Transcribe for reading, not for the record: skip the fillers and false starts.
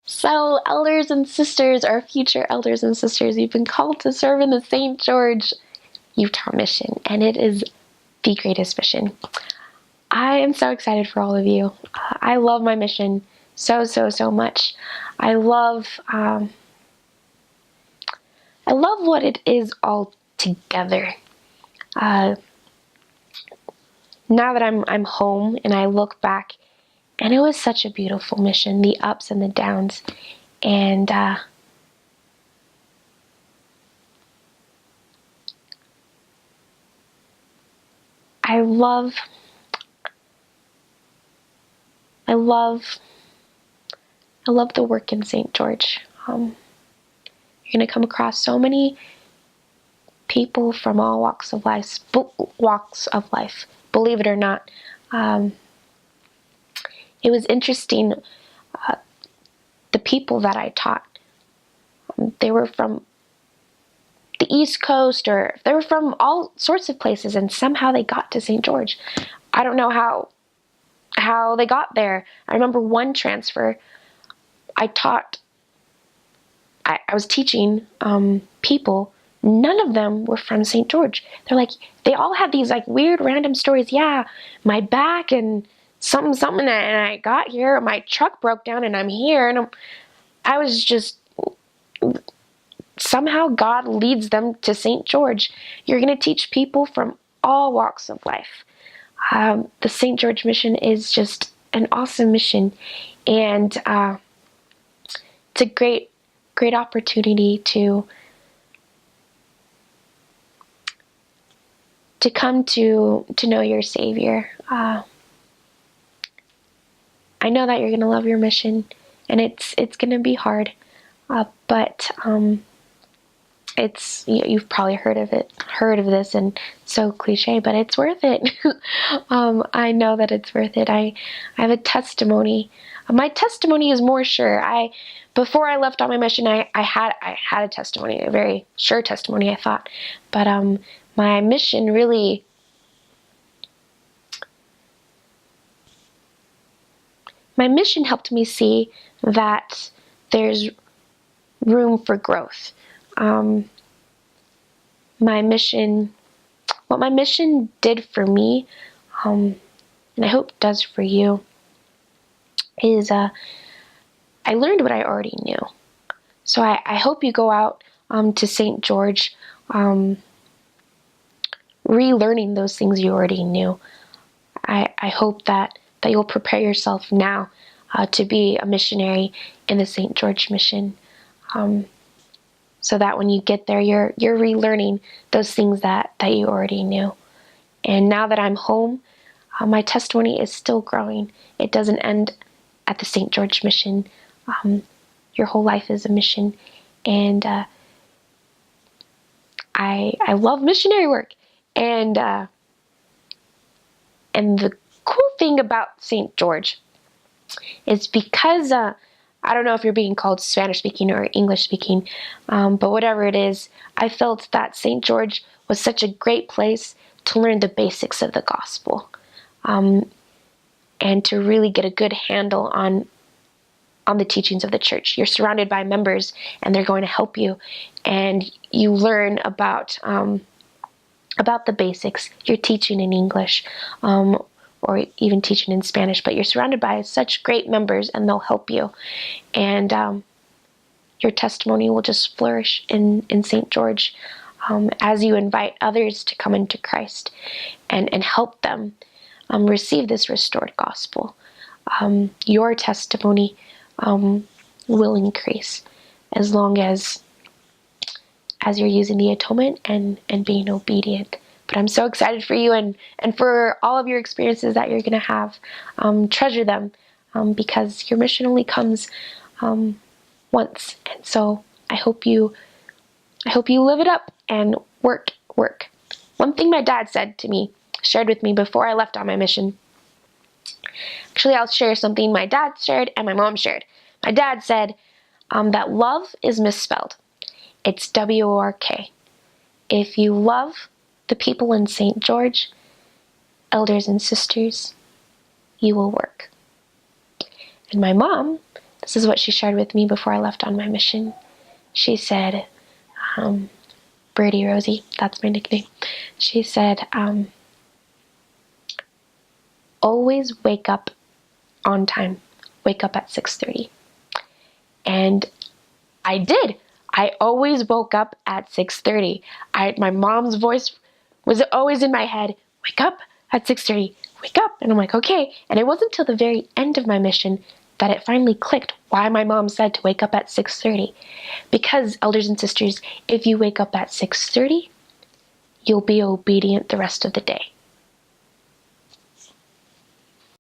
So, elders and sisters, or future elders and sisters, you've been called to serve in the St. George Utah mission, and it is the greatest mission. I am so excited for all of you. I love my mission so much. I love what it is all together. Now that I'm home and I look back, and it was such a beautiful mission, the ups and the downs, and I love the work in St. George. You're going to come across so many people from all walks of life. Believe it or not. It was interesting. The people that I taught, they were from the East Coast, or they were from all sorts of places, and somehow they got to St. George. I don't know how they got there. I remember one transfer. I was teaching people. None of them were from St. George. They all had these weird random stories. Yeah, my back and something, and I got here. My truck broke down, and I'm here, and I was just, somehow God leads them to St. George. You're going to teach people from all walks of life. The St. George mission is just an awesome mission, and it's a great opportunity to come to know your Savior. I know that you're going to love your mission, and it's going to be hard, but you've probably heard of this, and so cliche, but it's worth it. I know that it's worth it. I have a testimony. My testimony is more sure. Before I left on my mission, I had a testimony, a very sure testimony, I thought, but my mission really, helped me see that there's room for growth. What my mission did for me, and I hope does for you, is I learned what I already knew. So I hope you go out to St. George relearning those things you already knew. I hope that you'll prepare yourself now to be a missionary in the St. George mission, so that when you get there, you're relearning those things that you already knew. And now that I'm home, my testimony is still growing. It doesn't end at the St. George mission. Your whole life is a mission, and I love missionary work. And the cool thing about St. George is because I don't know if you're being called Spanish speaking or English speaking, but whatever it is, I felt that St. George was such a great place to learn the basics of the gospel, and to really get a good handle on the teachings of the church. You're surrounded by members, and they're going to help you, and you learn about the basics. You're teaching in English, or even teaching in Spanish, but you're surrounded by such great members, and they'll help you. And your testimony will just flourish in St. George as you invite others to come into Christ and help them receive this restored gospel. Your testimony will increase as long as you're using the atonement and being obedient. But I'm so excited for you and for all of your experiences that you're going to have. Treasure them, because your mission only comes once. And so I hope you live it up and work. One thing my dad shared with me before I left on my mission. Actually, I'll share something my dad shared and my mom shared. My dad said that love is misspelled. It's W-O-R-K. If you love the people in St. George, elders and sisters, you will work. And my mom, This is what she shared with me before I left on my mission. She said, Birdie Rosie, that's my nickname. She said, always wake up on time. Wake up at 6:30. And I did. I always woke up at 6:30. My mom's voice was always in my head, wake up at 6:30, wake up. And I'm like, okay. And it wasn't until the very end of my mission that it finally clicked why my mom said to wake up at 6:30. Because, elders and sisters, if you wake up at 6:30, you'll be obedient the rest of the day.